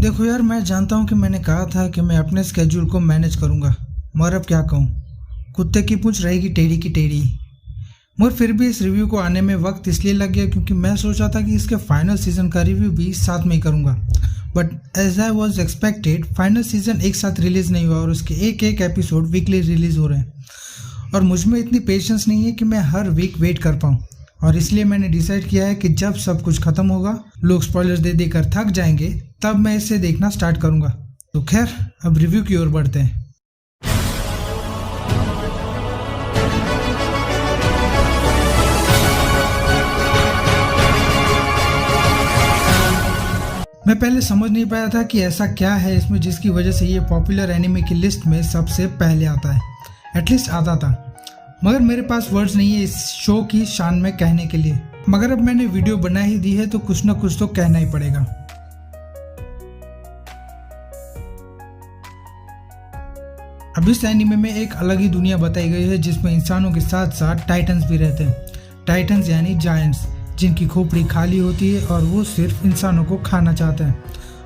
देखो यार, मैं जानता हूँ कि मैंने कहा था कि मैं अपने स्केड्यूल को मैनेज करूँगा, मगर अब क्या कहूँ। कुत्ते की पूंछ रहेगी टेढ़ी की टेढ़ी। मगर फिर भी इस रिव्यू को आने में वक्त इसलिए लग गया क्योंकि मैं सोचा था कि इसके फाइनल सीज़न का रिव्यू भी साथ में ही करूँगा। But as I was expected, final season एक साथ रिलीज़ नहीं हुआ और उसके एक एक एपिसोड वीकली रिलीज़ हो रहे हैं। और मुझ में इतनी पेशेंस नहीं है कि मैं हर वीक वेट कर पाऊँ। और इसलिए मैंने डिसाइड किया है कि जब सब कुछ खत्म होगा, लोग स्पॉयलर्स दे देकर थक जाएंगे, तब मैं इसे देखना स्टार्ट करूंगा। तो खैर, अब रिव्यू की ओर बढ़ते हैं। मैं पहले समझ नहीं पाया था कि ऐसा क्या है इसमें जिसकी वजह से ये पॉपुलर एनिमे की लिस्ट में सबसे पहले आता है। एटलीस्ट आता था, मगर मेरे पास वर्ड्स नहीं है इस शो की शान में कहने के लिए। मगर अब मैंने वीडियो बना ही दी है तो कुछ ना कुछ तो कहना ही पड़ेगा। अब इस एनिमे में एक अलग ही दुनिया बताई गई है जिसमें इंसानों के साथ साथ टाइटन्स भी रहते हैं। टाइटन्स यानी जायंट्स, जिनकी खोपड़ी खाली होती है और वो सिर्फ इंसानों को खाना चाहते हैं।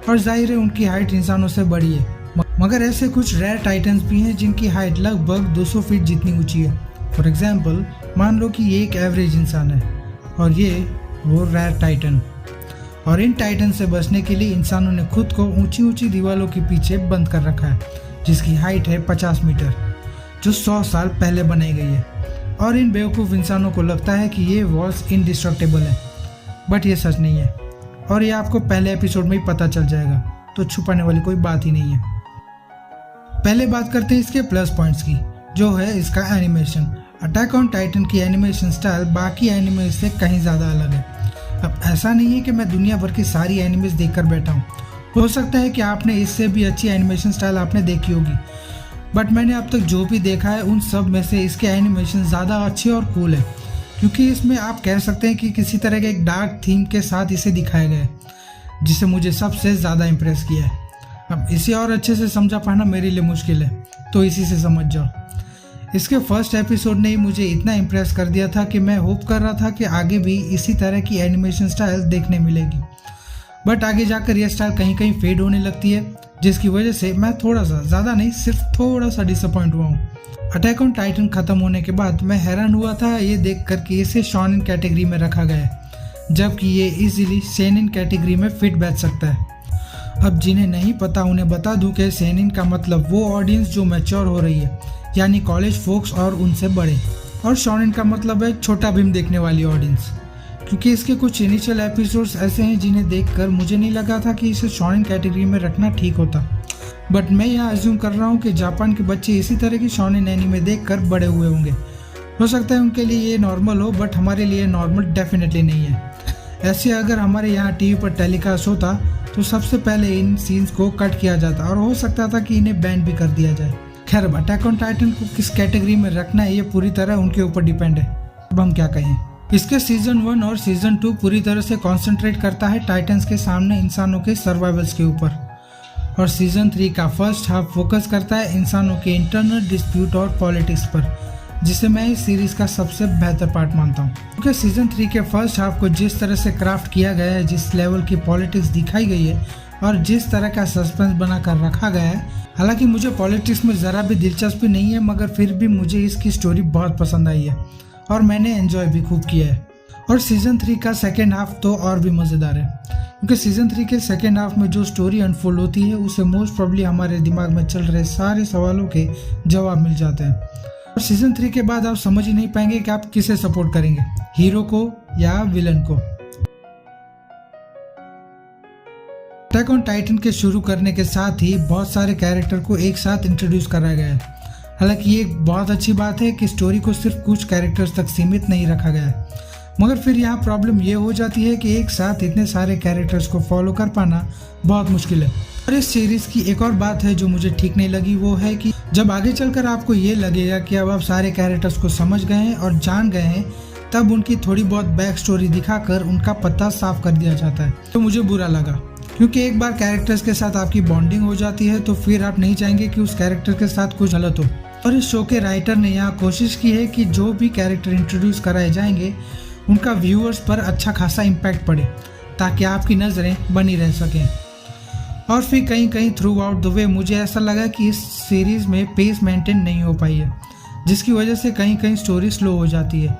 और जाहिर है उनकी हाइट इंसानों से बड़ी है। मगर ऐसे कुछ रेयर टाइटन्स भी हैं जिनकी हाइट लगभग 200 फीट जितनी ऊंची है। फॉर एग्जाम्पल, मान लो कि ये एक एवरेज इंसान है और ये वो रेयर टाइटन। और इन टाइटन से बचने के लिए इंसानों ने खुद को ऊंची ऊंची दीवारों के पीछे बंद कर रखा है, जिसकी हाइट है 50 मीटर, जो 100 साल पहले बनाई गई है। और इन बेवकूफ़ इंसानों को लगता है कि ये वॉल्स इनडिस्ट्रक्टेबल है, बट ये सच नहीं है। और ये आपको पहले एपिसोड में ही पता चल जाएगा, तो छुपाने वाली कोई बात ही नहीं है। पहले बात करते हैं इसके प्लस पॉइंट्स की, जो है इसका एनिमेशन। अटैक ऑन टाइटन की एनिमेशन स्टाइल बाकी एनिमे से कहीं ज़्यादा अलग है। अब ऐसा नहीं है कि मैं दुनिया भर की सारी एनिमेस देखकर बैठा हूँ। हो सकता है कि आपने इससे भी अच्छी एनिमेशन स्टाइल आपने देखी होगी, बट मैंने अब तक जो भी देखा है उन सब में से इसके एनिमेशन ज़्यादा अच्छे और कूल है, क्योंकि इसमें आप कह सकते हैं कि किसी तरह के एक डार्क थीम के साथ इसे दिखाया गया है, जिसे मुझे सबसे ज़्यादा इम्प्रेस किया है। अब इसे और अच्छे से समझा पाना मेरे लिए मुश्किल है, तो इसी से समझ जाओ। इसके फर्स्ट एपिसोड ने ही मुझे इतना इम्प्रेस कर दिया था कि मैं होप कर रहा था कि आगे भी इसी तरह की एनिमेशन स्टाइल देखने मिलेगी। बट आगे जाकर यह स्टाइल कहीं कहीं फेड होने लगती है, जिसकी वजह से मैं थोड़ा सा, ज़्यादा नहीं, सिर्फ थोड़ा सा डिसअपॉइंट हुआ हूँ। अटैक ऑन टाइटन खत्म होने के बाद मैं हैरान हुआ था ये देख कर कि इसे शॉनेन कैटेगरी में रखा गया है, जबकि ये इजीली सेनिन कैटेगरी में फिट बैठ सकता है। अब जिन्हें नहीं पता उन्हें बता दूं कि सेनिन का मतलब वो ऑडियंस जो मैच्योर हो रही है, यानी कॉलेज फोक्स और उनसे बड़े। और शॉनेन का मतलब है छोटा भीम देखने वाली ऑडियंस, क्योंकि इसके कुछ इनिशियल एपिसोड्स ऐसे हैं जिन्हें देखकर मुझे नहीं लगा था कि इसे शॉनेन कैटेगरी में रखना ठीक होता। बट मैं यहाँ अज्यूम कर रहा हूँ कि जापान के बच्चे इसी तरह की शॉनेन एनीमे देखकर बड़े हुए होंगे। हो सकता है उनके लिए ये नॉर्मल हो, बट हमारे लिए नॉर्मल डेफिनेटली नहीं है। ऐसे अगर हमारे यहाँ टीवी पर टेलीकास्ट होता तो सबसे पहले इन सीन्स को कट किया जाता और हो सकता था कि इन्हें बैन भी कर दिया जाए। खैर, अटैक ऑन टाइटन को किस कैटेगरी में रखना है ये पूरी तरह उनके ऊपर डिपेंड है। अब हम क्या कहें। इसके सीजन 1 और सीजन 2 पूरी तरह से कॉन्सेंट्रेट करता है टाइटन्स के सामने इंसानों के सर्वाइवल्स के ऊपर, और सीजन 3 का फर्स्ट हाफ फोकस करता है इंसानों के इंटरनल डिस्प्यूट और पॉलिटिक्स पर, जिसे मैं इस सीरीज का सबसे बेहतर पार्ट मानता हूँ। क्योंकि सीजन 3 के फर्स्ट हाफ को जिस तरह से क्राफ्ट किया गया है, जिस लेवल की पॉलिटिक्स दिखाई गई है और जिस तरह का सस्पेंस बना कर रखा गया है, हालांकि मुझे पॉलिटिक्स में ज़रा भी दिलचस्पी नहीं है, मगर फिर भी मुझे इसकी स्टोरी बहुत पसंद आई है और मैंने एंजॉय भी खूब किया है। और सीजन 3 का सेकेंड हाफ तो और भी मज़ेदार है, क्योंकि सीजन 3 के सेकेंड हाफ में जो स्टोरी अनफोल्ड होती है उसे मोस्ट प्रॉब्ली हमारे दिमाग में चल रहे सारे सवालों के जवाब मिल जाते हैं। और सीजन 3 के बाद आप समझ ही नहीं पाएंगे कि आप किसे सपोर्ट करेंगे, हीरो को या विलन को। अटैक ऑन टाइटन के शुरू करने के साथ ही बहुत सारे कैरेक्टर को एक साथ इंट्रोड्यूस कराया गया है। हालांकि ये एक बहुत अच्छी बात है कि स्टोरी को सिर्फ कुछ कैरेक्टर्स तक सीमित नहीं रखा गया है, मगर फिर यहाँ प्रॉब्लम ये हो जाती है कि एक साथ इतने सारे कैरेक्टर्स को फॉलो कर पाना बहुत मुश्किल है। और इस सीरीज की एक और बात है जो मुझे ठीक नहीं लगी, वो है कि जब आगे चलकर आपको ये लगेगा कि अब आप सारे कैरेक्टर्स को समझ गए हैं और जान गए हैं, तब उनकी थोड़ी बहुत बैक स्टोरी दिखाकर उनका पत्ता साफ कर दिया जाता है, तो मुझे बुरा लगा। क्योंकि एक बार कैरेक्टर्स के साथ आपकी बॉन्डिंग हो जाती है तो फिर आप नहीं चाहेंगे कि उस कैरेक्टर के साथ कुछ गलत हो। और इस शो के राइटर ने यहाँ कोशिश की है कि जो भी कैरेक्टर इंट्रोड्यूस कराए जाएंगे उनका व्यूअर्स पर अच्छा खासा इम्पैक्ट पड़े, ताकि आपकी नज़रें बनी रह सकें। और फिर कहीं कहीं थ्रू आउट द वे मुझे ऐसा लगा कि इस सीरीज़ में पेस मेंटेन नहीं हो पाई है, जिसकी वजह से कहीं कहीं स्टोरी स्लो हो जाती है,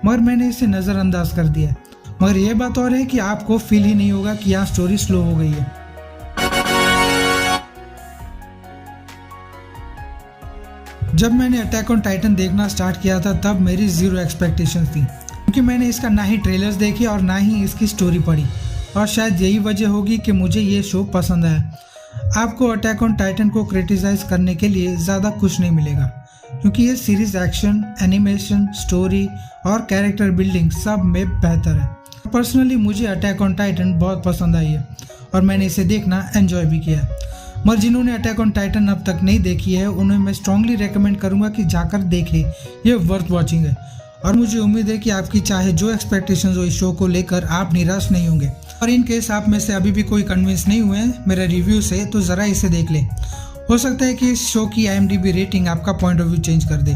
मगर मैंने इसे नज़रअंदाज कर दिया। मगर यह बात और है कि आपको फील ही नहीं होगा कि यहाँ स्टोरी स्लो हो गई है। जब मैंने अटैक ऑन टाइटन देखना स्टार्ट किया था तब मेरी ज़ीरो एक्सपेक्टेशंस थी, क्योंकि मैंने इसका ना ही ट्रेलर्स देखे और ना ही इसकी स्टोरी पढ़ी, और शायद यही वजह होगी कि मुझे ये शो पसंद आया। आपको अटैक ऑन टाइटन को क्रिटिसाइज करने के लिए ज़्यादा कुछ नहीं मिलेगा, क्योंकि ये सीरीज़ एक्शन, एनिमेशन, स्टोरी और कैरेक्टर बिल्डिंग सब में बेहतर है। पर्सनली मुझे अटैक ऑन टाइटन बहुत पसंद आई है और मैंने इसे देखना एंजॉय भी किया है। मगर जिन्होंने अटैक ऑन टाइटन अब तक नहीं देखी है उन्हें मैं स्ट्रांगली रेकमेंड करूंगा कि जाकर देखें, ये वर्थ वॉचिंग है। और मुझे उम्मीद है कि आपकी चाहे जो एक्सपेक्टेशंस हो इस शो को लेकर आप निराश नहीं होंगे। और इन केस आप में से अभी भी कोई कन्विंस नहीं हुए हैं मेरे रिव्यू से, तो ज़रा इसे देख लें। हो सकता है कि इस शो की IMDb रेटिंग आपका पॉइंट ऑफ व्यू चेंज कर दे।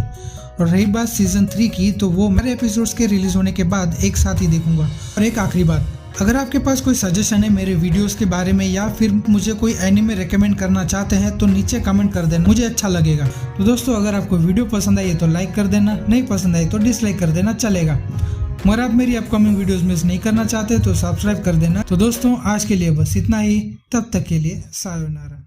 और रही बात सीजन 3 की, तो वो मेरे एपिसोड्स के रिलीज होने के बाद एक साथ ही देखूंगा। और एक आखिरी बात, अगर आपके पास कोई सजेशन है मेरे वीडियोस के बारे में या फिर मुझे कोई एनीमे रेकमेंड करना चाहते हैं तो नीचे कमेंट कर देना, मुझे अच्छा लगेगा। तो दोस्तों, अगर आपको वीडियो पसंद आई तो लाइक कर देना, नहीं पसंद आई तो डिसलाइक कर देना, चलेगा। मगर आप मेरी अपकमिंग वीडियोस मिस नहीं करना चाहते तो सब्सक्राइब कर देना। तो दोस्तों, आज के लिए बस इतना ही, तब तक के लिए सायोनारा।